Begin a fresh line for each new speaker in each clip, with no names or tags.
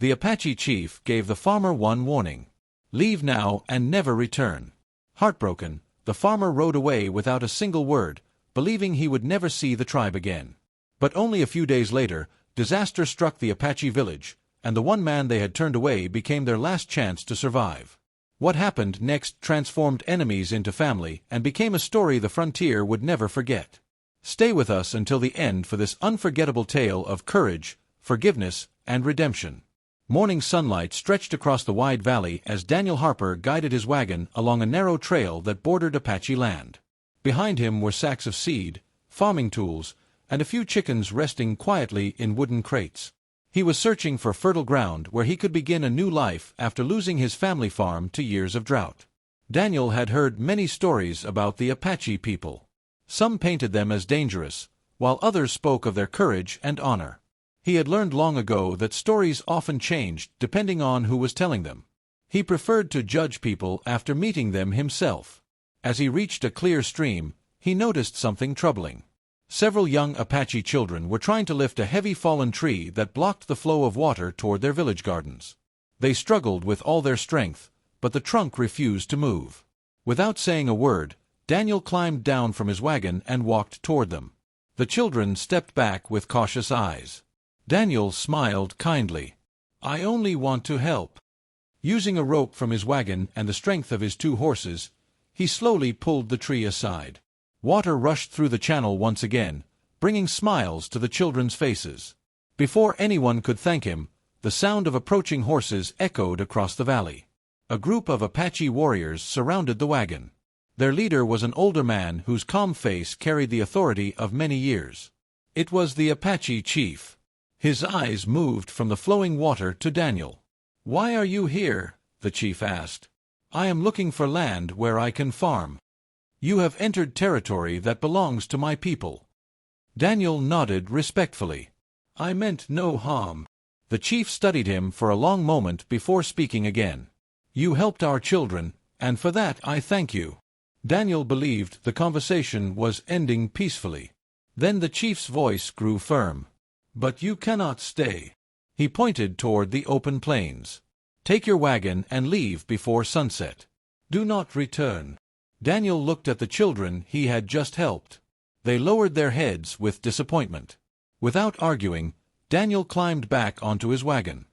The Apache chief gave the farmer one warning. Leave now and never return. Heartbroken, the farmer rode away without a single word, believing he would never see the tribe again. But only a few days later, disaster struck the Apache village, and the one man they had turned away became their last chance to survive. What happened next transformed enemies into family and became a story the frontier would never forget. Stay with us until the end for this unforgettable tale of courage, forgiveness, and redemption. Morning sunlight stretched across the wide valley as Daniel Harper guided his wagon along a narrow trail that bordered Apache land. Behind him were sacks of seed, farming tools, and a few chickens resting quietly in wooden crates. He was searching for fertile ground where he could begin a new life after losing his family farm to years of drought. Daniel had heard many stories about the Apache people. Some painted them as dangerous, while others spoke of their courage and honor. He had learned long ago that stories often changed depending on who was telling them. He preferred to judge people after meeting them himself. As he reached a clear stream, he noticed something troubling. Several young Apache children were trying to lift a heavy fallen tree that blocked the flow of water toward their village gardens. They struggled with all their strength, but the trunk refused to move. Without saying a word, Daniel climbed down from his wagon and walked toward them. The children stepped back with cautious eyes. Daniel smiled kindly. "I only want to help." Using a rope from his wagon and the strength of his 2 horses, he slowly pulled the tree aside. Water rushed through the channel once again, bringing smiles to the children's faces. Before anyone could thank him, the sound of approaching horses echoed across the valley. A group of Apache warriors surrounded the wagon. Their leader was an older man whose calm face carried the authority of many years. It was the Apache chief. His eyes moved from the flowing water to Daniel. "Why are you here?" the chief asked. "I am looking for land where I can farm." "You have entered territory that belongs to my people." Daniel nodded respectfully. "I meant no harm." The chief studied him for a long moment before speaking again. "You helped our children, and for that I thank you." Daniel believed the conversation was ending peacefully. Then the chief's voice grew firm. "But you cannot stay." He pointed toward the open plains. "Take your wagon and leave before sunset. Do not return." Daniel looked at the children he had just helped. They lowered their heads with disappointment. Without arguing, Daniel climbed back onto his wagon.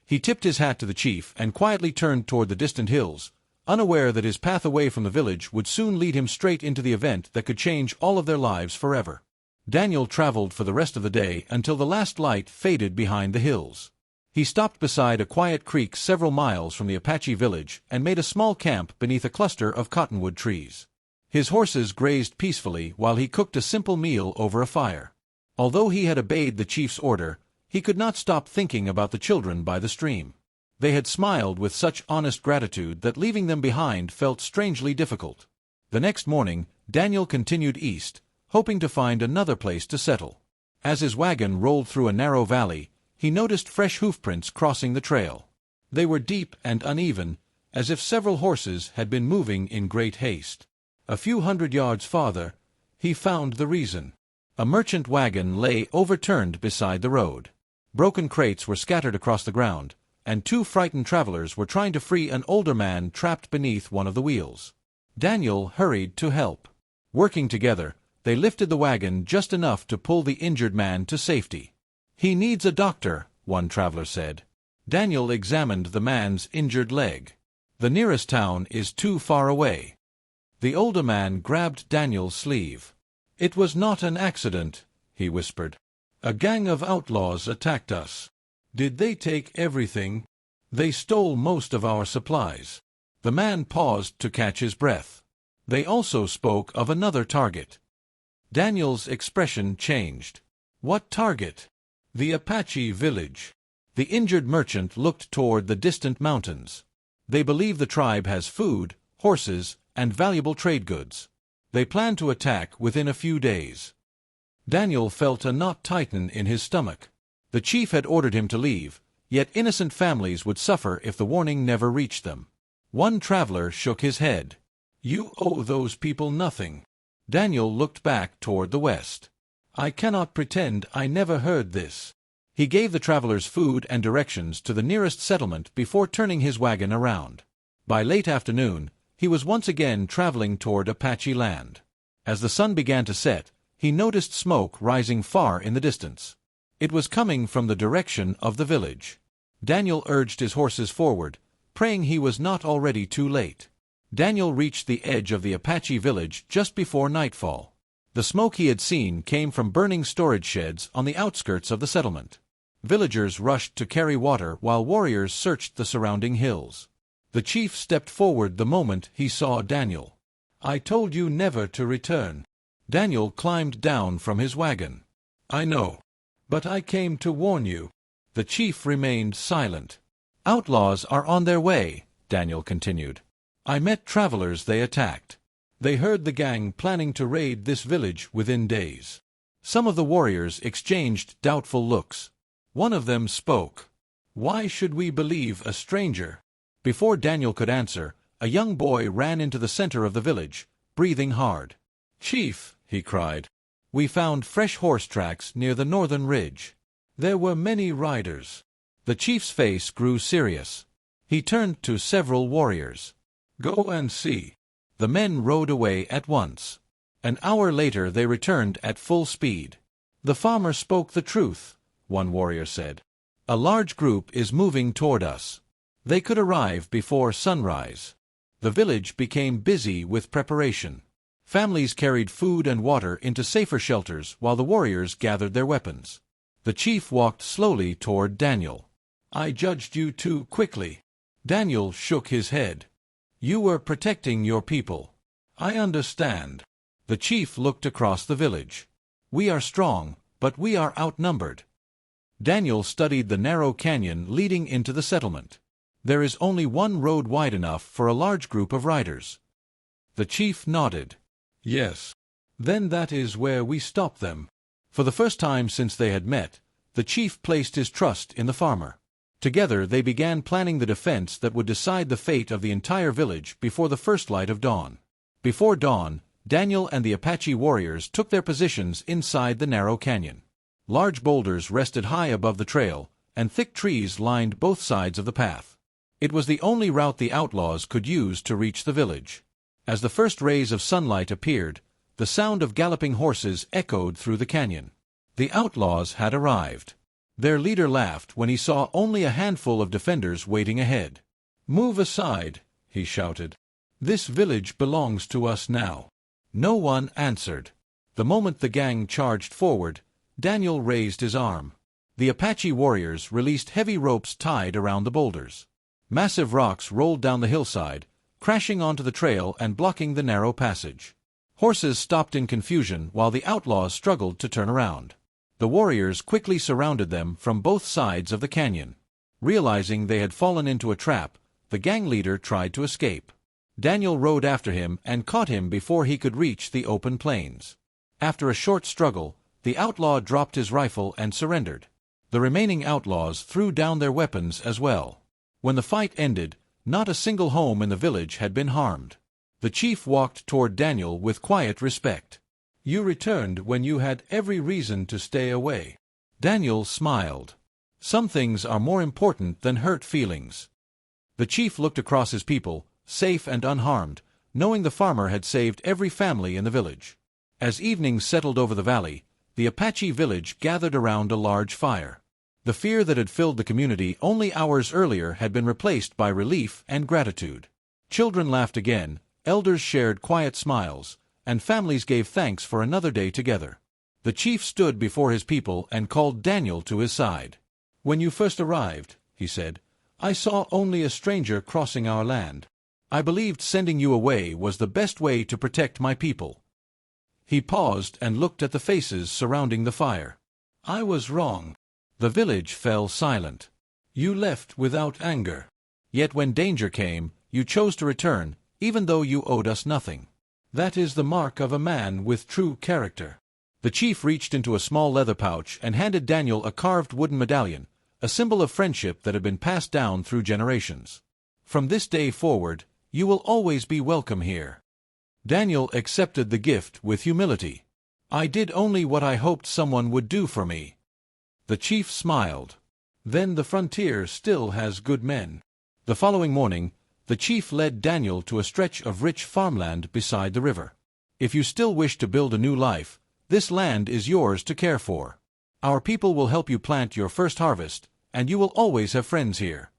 He tipped his hat to the chief and quietly turned toward the distant hills, unaware that his path away from the village would soon lead him straight into the event that could change all of their lives forever. Daniel traveled for the rest of the day until the last light faded behind the hills. He stopped beside a quiet creek several miles from the Apache village and made a small camp beneath a cluster of cottonwood trees. His horses grazed peacefully while he cooked a simple meal over a fire. Although he had obeyed the chief's order, he could not stop thinking about the children by the stream. They had smiled with such honest gratitude that leaving them behind felt strangely difficult. The next morning, Daniel continued east, hoping to find another place to settle. As his wagon rolled through a narrow valley, he noticed fresh hoofprints crossing the trail. They were deep and uneven, as if several horses had been moving in great haste. A few hundred yards farther, he found the reason. A merchant wagon lay overturned beside the road. Broken crates were scattered across the ground, and 2 frightened travelers were trying to free an older man trapped beneath one of the wheels. Daniel hurried to help. Working together, they lifted the wagon just enough to pull the injured man to safety. "He needs a doctor," one traveler said. Daniel examined the man's injured leg. "The nearest town is too far away." The older man grabbed Daniel's sleeve. "It was not an accident," he whispered. "A gang of outlaws attacked us." "Did they take everything?" "They stole most of our supplies." The man paused to catch his breath. "They also spoke of another target." Daniel's expression changed. "What target?" "The Apache village." The injured merchant looked toward the distant mountains. "They believe the tribe has food, horses, and valuable trade goods. They plan to attack within a few days." Daniel felt a knot tighten in his stomach. The chief had ordered him to leave, yet innocent families would suffer if the warning never reached them. One traveler shook his head. "You owe those people nothing." Daniel looked back toward the west. "I cannot pretend I never heard this." He gave the travelers food and directions to the nearest settlement before turning his wagon around. By late afternoon, he was once again traveling toward Apache land. As the sun began to set, he noticed smoke rising far in the distance. It was coming from the direction of the village. Daniel urged his horses forward, praying he was not already too late. Daniel reached the edge of the Apache village just before nightfall. The smoke he had seen came from burning storage sheds on the outskirts of the settlement. Villagers rushed to carry water while warriors searched the surrounding hills. The chief stepped forward the moment he saw Daniel. "I told you never to return." Daniel climbed down from his wagon. "I know. But I came to warn you." The chief remained silent. "Outlaws are on their way," Daniel continued. "I met travelers they attacked. They heard the gang planning to raid this village within days." Some of the warriors exchanged doubtful looks. One of them spoke. "Why should we believe a stranger?" Before Daniel could answer, a young boy ran into the center of the village, breathing hard. "Chief," he cried, "we found fresh horse tracks near the northern ridge. There were many riders." The chief's face grew serious. He turned to several warriors. "Go and see." The men rode away at once. An hour later they returned at full speed. "The farmer spoke the truth," one warrior said. "A large group is moving toward us. They could arrive before sunrise." The village became busy with preparation. Families carried food and water into safer shelters while the warriors gathered their weapons. The chief walked slowly toward Daniel. "I judged you too quickly." Daniel shook his head. "You were protecting your people." "I understand." The chief looked across the village. "We are strong, but we are outnumbered." Daniel studied the narrow canyon leading into the settlement. "There is only one road wide enough for a large group of riders." The chief nodded. "Yes. Then that is where we stop them." For the first time since they had met, the chief placed his trust in the farmer. Together they began planning the defense that would decide the fate of the entire village before the first light of dawn. Before dawn, Daniel and the Apache warriors took their positions inside the narrow canyon. Large boulders rested high above the trail, and thick trees lined both sides of the path. It was the only route the outlaws could use to reach the village. As the first rays of sunlight appeared, the sound of galloping horses echoed through the canyon. The outlaws had arrived. Their leader laughed when he saw only a handful of defenders waiting ahead. "Move aside," he shouted. "This village belongs to us now." No one answered. The moment the gang charged forward, Daniel raised his arm. The Apache warriors released heavy ropes tied around the boulders. Massive rocks rolled down the hillside, crashing onto the trail and blocking the narrow passage. Horses stopped in confusion while the outlaws struggled to turn around. The warriors quickly surrounded them from both sides of the canyon. Realizing they had fallen into a trap, the gang leader tried to escape. Daniel rode after him and caught him before he could reach the open plains. After a short struggle, the outlaw dropped his rifle and surrendered. The remaining outlaws threw down their weapons as well. When the fight ended, not a single home in the village had been harmed. The chief walked toward Daniel with quiet respect. "You returned when you had every reason to stay away." Daniel smiled. "Some things are more important than hurt feelings." The chief looked across his people, safe and unharmed, knowing the farmer had saved every family in the village. As evening settled over the valley, the Apache village gathered around a large fire. The fear that had filled the community only hours earlier had been replaced by relief and gratitude. Children laughed again, elders shared quiet smiles, and families gave thanks for another day together. The chief stood before his people and called Daniel to his side. "When you first arrived," he said, "I saw only a stranger crossing our land. I believed sending you away was the best way to protect my people." He paused and looked at the faces surrounding the fire. "I was wrong." The village fell silent. "You left without anger. Yet when danger came, you chose to return, even though you owed us nothing. That is the mark of a man with true character." The chief reached into a small leather pouch and handed Daniel a carved wooden medallion, a symbol of friendship that had been passed down through generations. "From this day forward, you will always be welcome here." Daniel accepted the gift with humility. "I did only what I hoped someone would do for me." The chief smiled. Then the frontier still has good men. The following morning, the chief led Daniel to a stretch of rich farmland beside the river. If you still wish to build a new life, this land is yours to care for. Our people will help you plant your first harvest, and you will always have friends here.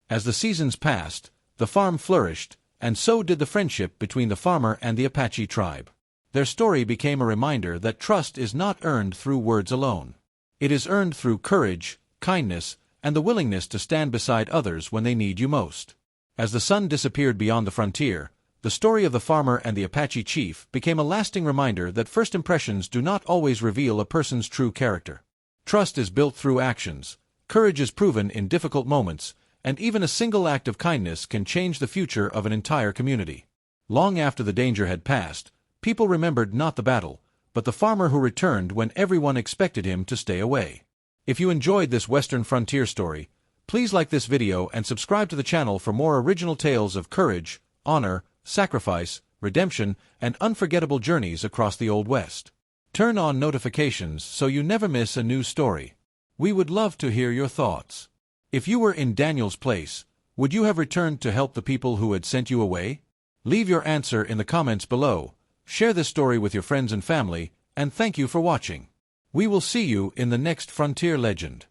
As the seasons passed, the farm flourished, and so did the friendship between the farmer and the Apache tribe. Their story became a reminder that trust is not earned through words alone. It is earned through courage, kindness, and the willingness to stand beside others when they need you most. As the sun disappeared beyond the frontier, the story of the farmer and the Apache chief became a lasting reminder that first impressions do not always reveal a person's true character. Trust is built through actions, courage is proven in difficult moments, and even a single act of kindness can change the future of an entire community. Long after the danger had passed, people remembered not the battle, but the farmer who returned when everyone expected him to stay away. If you enjoyed this Western frontier story, please like this video and subscribe to the channel for more original tales of courage, honor, sacrifice, redemption, and unforgettable journeys across the Old West. Turn on notifications so you never miss a new story. We would love to hear your thoughts. If you were in Daniel's place, would you have returned to help the people who had sent you away? Leave your answer in the comments below. Share this story with your friends and family, and thank you for watching. We will see you in the next Frontier Legend.